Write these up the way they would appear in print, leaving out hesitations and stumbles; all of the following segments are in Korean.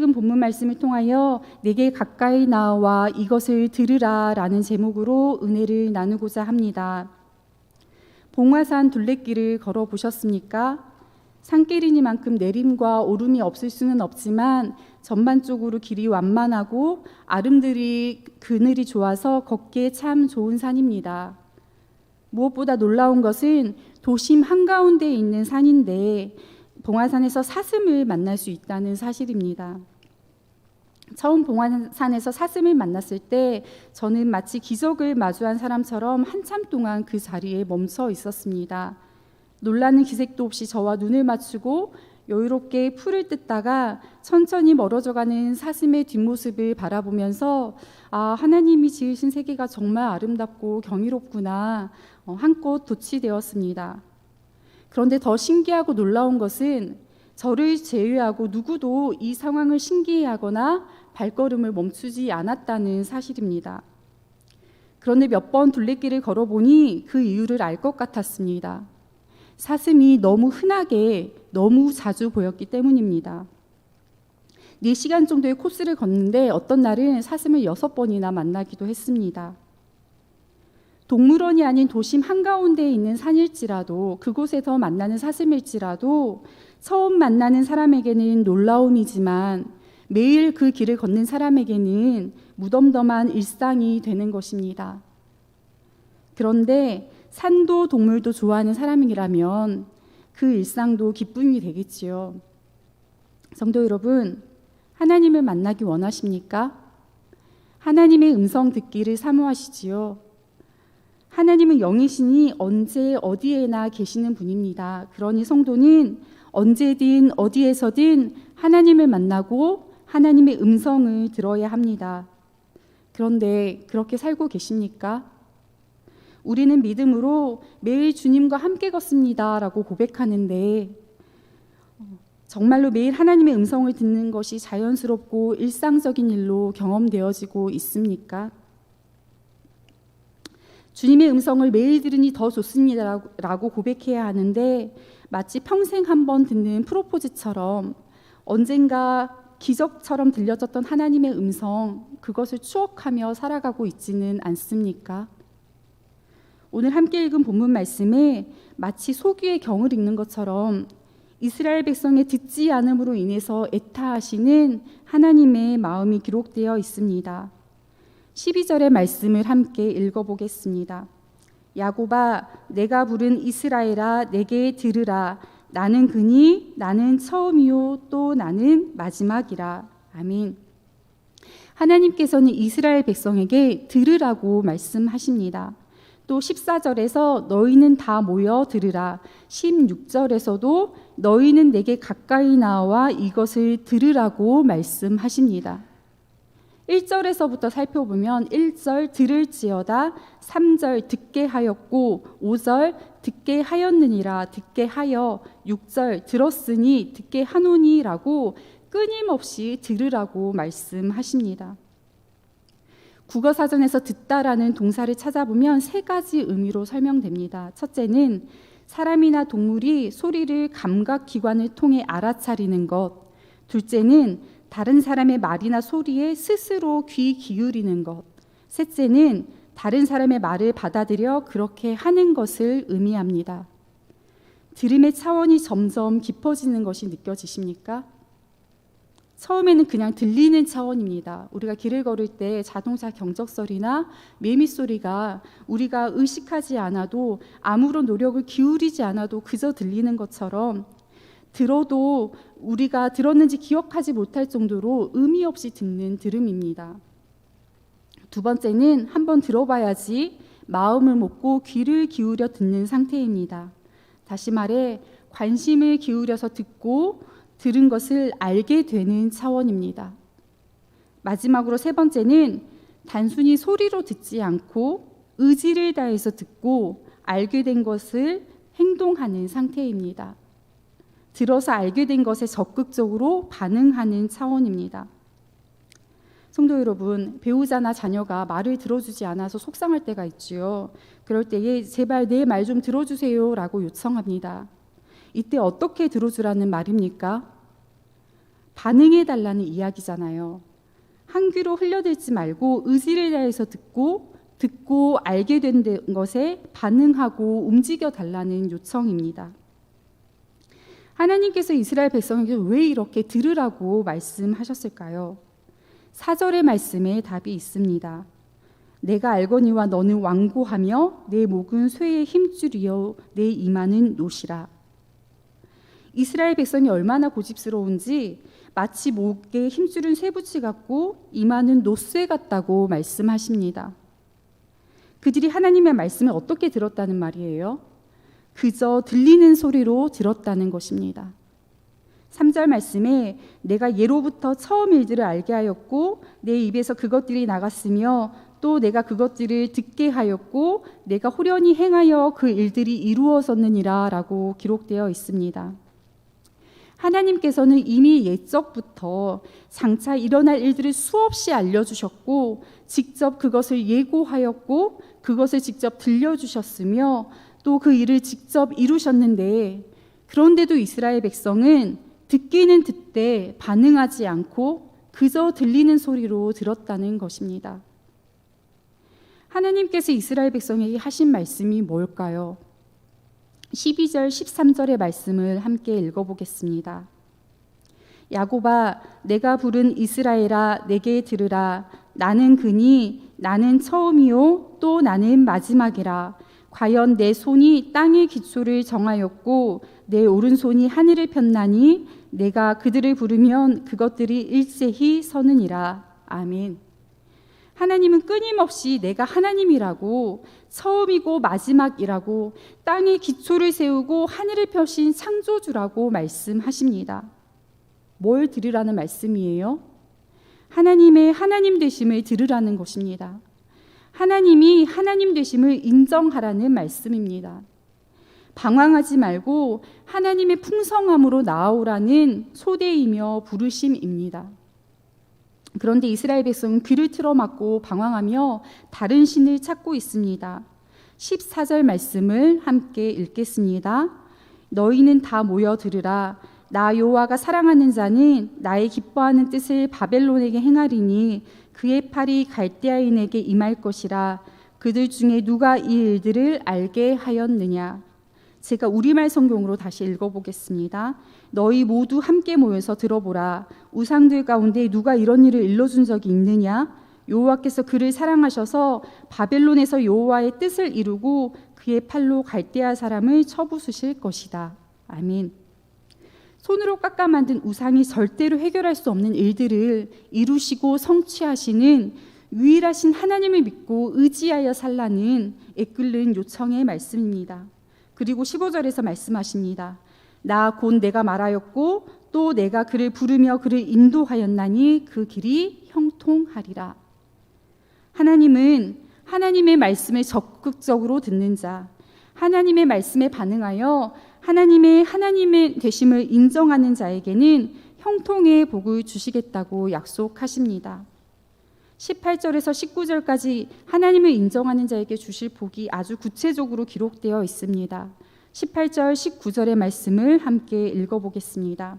읽은 본문 말씀을 통하여 내게 가까이 나와 이것을 들으라 라는 제목으로 은혜를 나누고자 합니다. 봉화산 둘레길을 걸어보셨습니까? 산길이니만큼 내림과 오름이 없을 수는 없지만 전반적으로 길이 완만하고 아름드리 그늘이 좋아서 걷기에 참 좋은 산입니다. 무엇보다 놀라운 것은 도심 한가운데에 있는 산인데 봉화산에서 사슴을 만날 수 있다는 사실입니다. 처음 봉화산에서 사슴을 만났을 때 저는 마치 기적을 마주한 사람처럼 한참 동안 그 자리에 멈춰 있었습니다. 놀라는 기색도 없이 저와 눈을 맞추고 여유롭게 풀을 뜯다가 천천히 멀어져가는 사슴의 뒷모습을 바라보면서 하나님이 지으신 세계가 정말 아름답고 경이롭구나 한껏 도취되었습니다. 그런데 더 신기하고 놀라운 것은 저를 제외하고 누구도 이 상황을 신기해하거나 발걸음을 멈추지 않았다는 사실입니다. 그런데 몇 번 둘레길을 걸어보니 그 이유를 알 것 같았습니다. 사슴이 너무 흔하게 너무 자주 보였기 때문입니다. 4시간 정도의 코스를 걷는데 어떤 날은 사슴을 6번이나 만나기도 했습니다. 동물원이 아닌 도심 한가운데에 있는 산일지라도 그곳에서 만나는 사슴일지라도 처음 만나는 사람에게는 놀라움이지만 매일 그 길을 걷는 사람에게는 무덤덤한 일상이 되는 것입니다. 그런데 산도 동물도 좋아하는 사람이라면 그 일상도 기쁨이 되겠지요. 성도 여러분, 하나님을 만나기 원하십니까? 하나님의 음성 듣기를 사모하시지요. 하나님은 영이시니 언제 어디에나 계시는 분입니다. 그러니 성도는 언제든 어디에서든 하나님을 만나고 하나님의 음성을 들어야 합니다. 그런데 그렇게 살고 계십니까? 우리는 믿음으로 매일 주님과 함께 걷습니다 라고 고백하는데 정말로 매일 하나님의 음성을 듣는 것이 자연스럽고 일상적인 일로 경험되어지고 있습니까? 주님의 음성을 매일 들으니 더 좋습니다 라고 고백해야 하는데 마치 평생 한 번 듣는 프로포즈처럼 언젠가 기적처럼 들려졌던 하나님의 음성, 그것을 추억하며 살아가고 있지는 않습니까? 오늘 함께 읽은 본문 말씀에 마치 소귀의 경을 읽는 것처럼 이스라엘 백성의 듣지 않음으로 인해서 애타하시는 하나님의 마음이 기록되어 있습니다. 12절의 말씀을 함께 읽어보겠습니다. 야곱아, 내가 부른 이스라엘아, 내게 들으라. 나는 그니 나는 처음이요 또 나는 마지막이라. 아멘. 하나님께서는 이스라엘 백성에게 들으라고 말씀하십니다. 또 14절에서 너희는 다 모여 들으라. 16절에서도 너희는 내게 가까이 나와 이것을 들으라고 말씀하십니다. 1절에서부터 살펴보면 1절 들을지어다, 3절 듣게 하였고 5절 듣게 하였느니라 듣게 하여, 6절 들었으니 듣게 하노니라고 끊임없이 들으라고 말씀하십니다. 국어사전에서 듣다라는 동사를 찾아보면 3가지 의미로 설명됩니다. 첫째는 사람이나 동물이 소리를 감각기관을 통해 알아차리는 것. 둘째는 다른 사람의 말이나 소리에 스스로 귀 기울이는 것. 셋째는 다른 사람의 말을 받아들여 그렇게 하는 것을 의미합니다. 들음의 차원이 점점 깊어지는 것이 느껴지십니까? 처음에는 그냥 들리는 차원입니다. 우리가 길을 걸을 때 자동차 경적소리나 매미 소리가 우리가 의식하지 않아도 아무런 노력을 기울이지 않아도 그저 들리는 것처럼 들어도 우리가 들었는지 기억하지 못할 정도로 의미 없이 듣는 들음입니다. 두 번째는 한번 들어봐야지 마음을 먹고 귀를 기울여 듣는 상태입니다. 다시 말해 관심을 기울여서 듣고 들은 것을 알게 되는 차원입니다. 마지막으로 3번째는 단순히 소리로 듣지 않고 의지를 다해서 듣고 알게 된 것을 행동하는 상태입니다. 들어서 알게 된 것에 적극적으로 반응하는 차원입니다. 성도 여러분, 배우자나 자녀가 말을 들어주지 않아서 속상할 때가 있지요. 그럴 때에 제발 내 말 좀 들어주세요 라고 요청합니다. 이때 어떻게 들어주라는 말입니까? 반응해 달라는 이야기잖아요. 한 귀로 흘려들지 말고 의지를 다해서 듣고 알게 된 것에 반응하고 움직여 달라는 요청입니다. 하나님께서 이스라엘 백성에게 왜 이렇게 들으라고 말씀하셨을까요? 4절의 말씀에 답이 있습니다. 내가 알거니와 너는 완고하며 내 목은 쇠에 힘줄이요 내 이마는 노시라. 이스라엘 백성이 얼마나 고집스러운지 마치 목에 힘줄은 쇠붙이 같고 이마는 노쇠 같다고 말씀하십니다. 그들이 하나님의 말씀을 어떻게 들었다는 말이에요? 그저 들리는 소리로 들었다는 것입니다. 3절 말씀에 내가 예로부터 처음 일들을 알게 하였고 내 입에서 그것들이 나갔으며 또 내가 그것들을 듣게 하였고 내가 호련히 행하여 그 일들이 이루어졌느니라 라고 기록되어 있습니다. 하나님께서는 이미 옛적부터 장차 일어날 일들을 수없이 알려주셨고 직접 그것을 예고하였고 그것을 직접 들려주셨으며 또 그 일을 직접 이루셨는데 그런데도 이스라엘 백성은 듣기는 듣되 반응하지 않고 그저 들리는 소리로 들었다는 것입니다. 하나님께서 이스라엘 백성에게 하신 말씀이 뭘까요? 12절 13절의 말씀을 함께 읽어보겠습니다. 야곱아 내가 부른 이스라엘아 내게 들으라. 나는 그니 나는 처음이요 또 나는 마지막이라. 과연 내 손이 땅의 기초를 정하였고 내 오른손이 하늘을 폈나니 내가 그들을 부르면 그것들이 일제히 서느니라. 아멘. 하나님은 끊임없이 내가 하나님이라고 처음이고 마지막이라고 땅의 기초를 세우고 하늘을 펴신 창조주라고 말씀하십니다. 뭘 들으라는 말씀이에요? 하나님의 하나님 되심을 들으라는 것입니다. 하나님이 하나님 되심을 인정하라는 말씀입니다. 방황하지 말고 하나님의 풍성함으로 나아오라는 소대이며 부르심입니다. 그런데 이스라엘 백성은 귀를 틀어막고 방황하며 다른 신을 찾고 있습니다. 14절 말씀을 함께 읽겠습니다. 너희는 다 모여 들으라. 나 여호와가 사랑하는 자는 나의 기뻐하는 뜻을 바벨론에게 행하리니 그의 팔이 갈대아인에게 임할 것이라. 그들 중에 누가 이 일들을 알게 하였느냐. 제가 우리말 성경으로 다시 읽어보겠습니다. 너희 모두 함께 모여서 들어보라. 우상들 가운데 누가 이런 일을 일러준 적이 있느냐? 여호와께서 그를 사랑하셔서 바벨론에서 여호와의 뜻을 이루고 그의 팔로 갈대아 사람을 쳐부수실 것이다. 아멘. 손으로 깎아 만든 우상이 절대로 해결할 수 없는 일들을 이루시고 성취하시는 유일하신 하나님을 믿고 의지하여 살라는 애끓는 요청의 말씀입니다. 그리고 15절에서 말씀하십니다. 나 곧 내가 말하였고 또 내가 그를 부르며 그를 인도하였나니 그 길이 형통하리라. 하나님은 하나님의 말씀을 적극적으로 듣는 자, 하나님의 말씀에 반응하여 하나님의 되심을 인정하는 자에게는 형통의 복을 주시겠다고 약속하십니다. 18절에서 19절까지 하나님을 인정하는 자에게 주실 복이 아주 구체적으로 기록되어 있습니다. 18절, 19절의 말씀을 함께 읽어보겠습니다.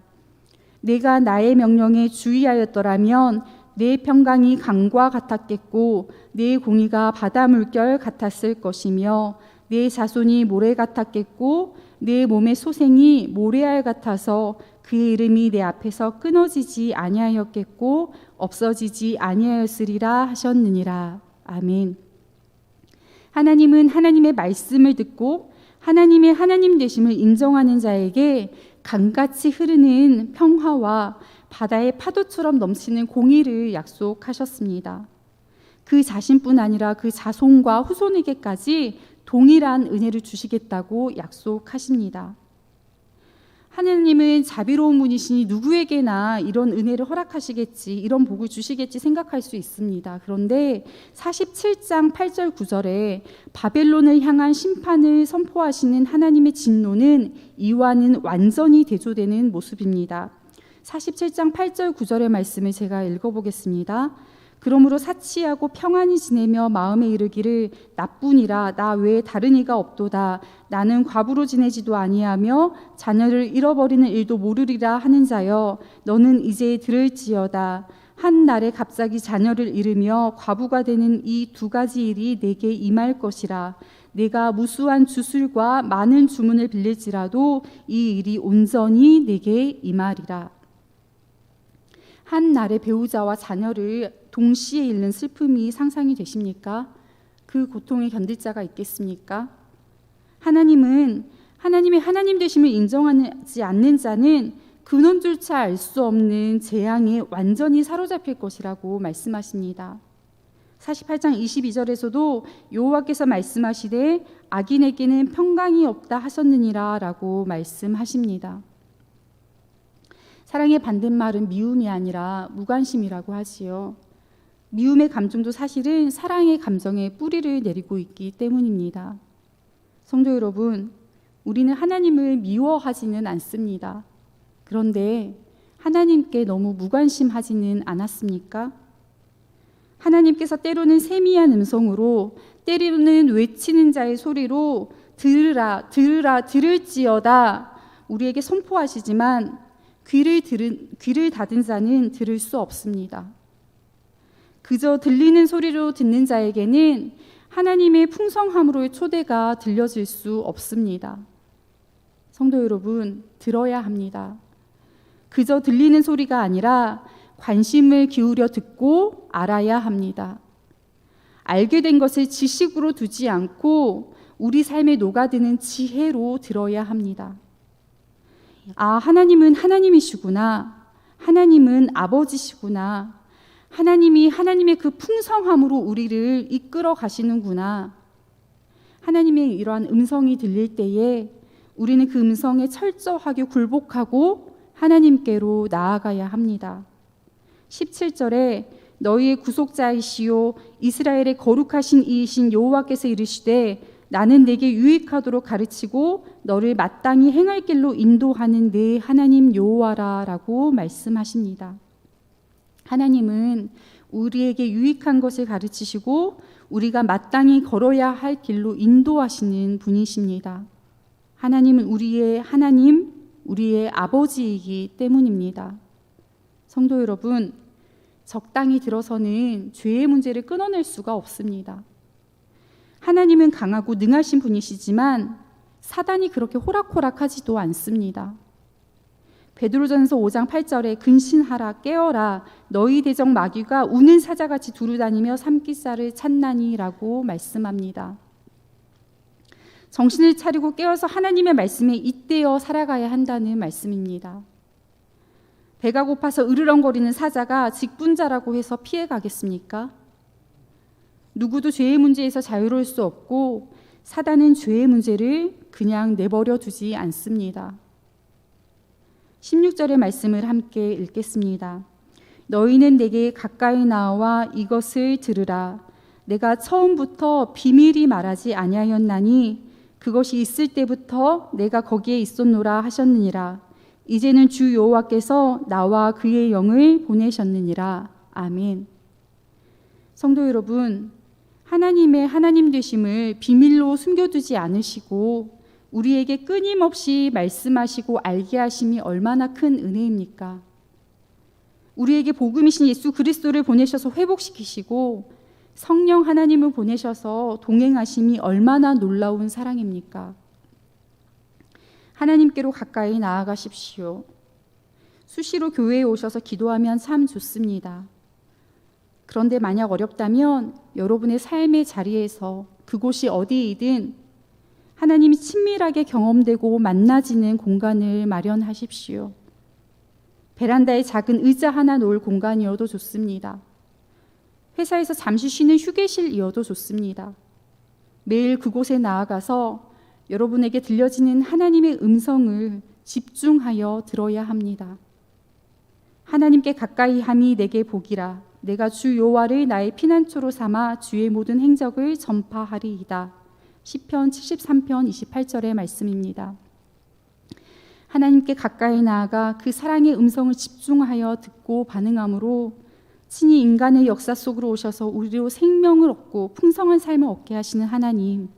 내가 나의 명령에 주의하였더라면 내 평강이 강과 같았겠고 내 공의가 바다 물결 같았을 것이며 내 자손이 모래 같았겠고 내 몸의 소생이 모래알 같아서 그의 이름이 내 앞에서 끊어지지 아니하였겠고 없어지지 아니하였으리라 하셨느니라. 아멘. 하나님은 하나님의 말씀을 듣고 하나님의 하나님 되심을 인정하는 자에게 강같이 흐르는 평화와 바다의 파도처럼 넘치는 공의를 약속하셨습니다. 그 자신뿐 아니라 그 자손과 후손에게까지 동일한 은혜를 주시겠다고 약속하십니다. 하나님은 자비로운 분이시니 누구에게나 이런 은혜를 허락하시겠지, 이런 복을 주시겠지 생각할 수 있습니다. 그런데 47장 8절 9절에 바벨론을 향한 심판을 선포하시는 하나님의 진노는 이와는 완전히 대조되는 모습입니다. 47장 8절 9절의 말씀을 제가 읽어보겠습니다. 그러므로 사치하고 평안히 지내며 마음에 이르기를 나뿐이라 나 외에 다른 이가 없도다. 나는 과부로 지내지도 아니하며 자녀를 잃어버리는 일도 모르리라 하는 자여, 너는 이제 들을지어다. 한 날에 갑자기 자녀를 잃으며 과부가 되는 이 두 가지 일이 내게 임할 것이라. 내가 무수한 주술과 많은 주문을 빌릴지라도 이 일이 온전히 내게 임하리라. 한 날에 배우자와 자녀를 동시에 잃는 슬픔이 상상이 되십니까? 그 고통을 견딜 자가 있겠습니까? 하나님의 하나님 되심을 인정하지 않는 자는 근원조차 알 수 없는 재앙에 완전히 사로잡힐 것이라고 말씀하십니다. 48장 22절에서도 여호와께서 말씀하시되 악인에게는 평강이 없다 하셨느니라 라고 말씀하십니다. 사랑의 반대말은 미움이 아니라 무관심이라고 하지요. 미움의 감정도 사실은 사랑의 감정에 뿌리를 내리고 있기 때문입니다. 성도 여러분, 우리는 하나님을 미워하지는 않습니다. 그런데 하나님께 너무 무관심하지는 않았습니까? 하나님께서 때로는 세미한 음성으로, 때로는 외치는 자의 소리로 들으라, 들으라, 들을지어다 우리에게 선포하시지만 귀를 닫은 자는 들을 수 없습니다. 그저 들리는 소리로 듣는 자에게는 하나님의 풍성함으로의 초대가 들려질 수 없습니다. 성도 여러분, 들어야 합니다. 그저 들리는 소리가 아니라 관심을 기울여 듣고 알아야 합니다. 알게 된 것을 지식으로 두지 않고 우리 삶에 녹아드는 지혜로 들어야 합니다. 아, 하나님은 하나님이시구나. 하나님은 아버지시구나. 하나님이 하나님의 그 풍성함으로 우리를 이끌어 가시는구나. 하나님의 이러한 음성이 들릴 때에 우리는 그 음성에 철저하게 굴복하고 하나님께로 나아가야 합니다. 17절에 너희의 구속자이시요 이스라엘의 거룩하신 이이신 여호와께서 이르시되 나는 내게 유익하도록 가르치고 너를 마땅히 행할 길로 인도하는 내 하나님 여호와라 라고 말씀하십니다. 하나님은 우리에게 유익한 것을 가르치시고 우리가 마땅히 걸어야 할 길로 인도하시는 분이십니다. 하나님은 우리의 하나님, 우리의 아버지이기 때문입니다. 성도 여러분, 적당히 들어서는 죄의 문제를 끊어낼 수가 없습니다. 하나님은 강하고 능하신 분이시지만 사단이 그렇게 호락호락하지도 않습니다. 베드로전서 5장 8절에 근신하라 깨어라 너희 대적 마귀가 우는 사자같이 두루다니며 삼키살을 찾나니 라고 말씀합니다. 정신을 차리고 깨어서 하나님의 말씀에 잇대어 살아가야 한다는 말씀입니다. 배가 고파서 으르렁거리는 사자가 직분자라고 해서 피해가겠습니까? 누구도 죄의 문제에서 자유로울 수 없고 사단은 죄의 문제를 그냥 내버려 두지 않습니다. 16절의 말씀을 함께 읽겠습니다. 너희는 내게 가까이 나와 이것을 들으라. 내가 처음부터 비밀이 말하지 아니하였나니 그것이 있을 때부터 내가 거기에 있었노라 하셨느니라. 이제는 주 여호와께서 나와 그의 영을 보내셨느니라. 아멘. 성도 여러분, 하나님의 하나님 되심을 비밀로 숨겨두지 않으시고 우리에게 끊임없이 말씀하시고 알게 하심이 얼마나 큰 은혜입니까? 우리에게 복음이신 예수 그리스도를 보내셔서 회복시키시고 성령 하나님을 보내셔서 동행하심이 얼마나 놀라운 사랑입니까? 하나님께로 가까이 나아가십시오. 수시로 교회에 오셔서 기도하면 참 좋습니다. 그런데 만약 어렵다면 여러분의 삶의 자리에서 그곳이 어디이든 하나님이 친밀하게 경험되고 만나지는 공간을 마련하십시오. 베란다에 작은 의자 하나 놓을 공간이어도 좋습니다. 회사에서 잠시 쉬는 휴게실이어도 좋습니다. 매일 그곳에 나아가서 여러분에게 들려지는 하나님의 음성을 집중하여 들어야 합니다. 하나님께 가까이 함이 내게 복이라. 내가 주 여호와를 나의 피난처로 삼아 주의 모든 행적을 전파하리이다. 시편 73편 28절의 말씀입니다. 하나님께 가까이 나아가 그 사랑의 음성을 집중하여 듣고 반응함으로 친히 인간의 역사 속으로 오셔서 우리로 생명을 얻고 풍성한 삶을 얻게 하시는 하나님,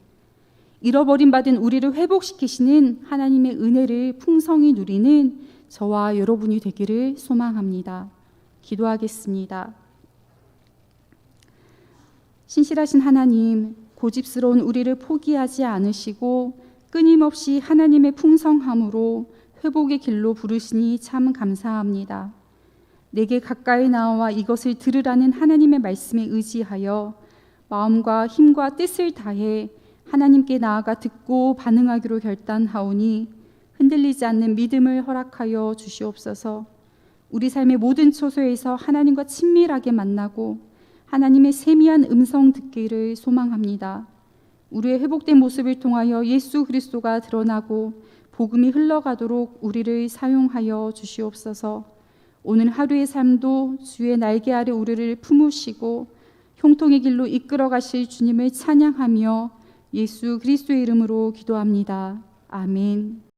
잃어버림 받은 우리를 회복시키시는 하나님의 은혜를 풍성히 누리는 저와 여러분이 되기를 소망합니다. 기도하겠습니다. 신실하신 하나님, 고집스러운 우리를 포기하지 않으시고 끊임없이 하나님의 풍성함으로 회복의 길로 부르시니 참 감사합니다. 내게 가까이 나와 이것을 들으라는 하나님의 말씀에 의지하여 마음과 힘과 뜻을 다해 하나님께 나아가 듣고 반응하기로 결단하오니 흔들리지 않는 믿음을 허락하여 주시옵소서. 우리 삶의 모든 초소에서 하나님과 친밀하게 만나고 하나님의 세미한 음성 듣기를 소망합니다. 우리의 회복된 모습을 통하여 예수 그리스도가 드러나고 복음이 흘러가도록 우리를 사용하여 주시옵소서. 오늘 하루의 삶도 주의 날개 아래 우리를 품으시고 형통의 길로 이끌어 가실 주님을 찬양하며 예수 그리스도의 이름으로 기도합니다. 아멘.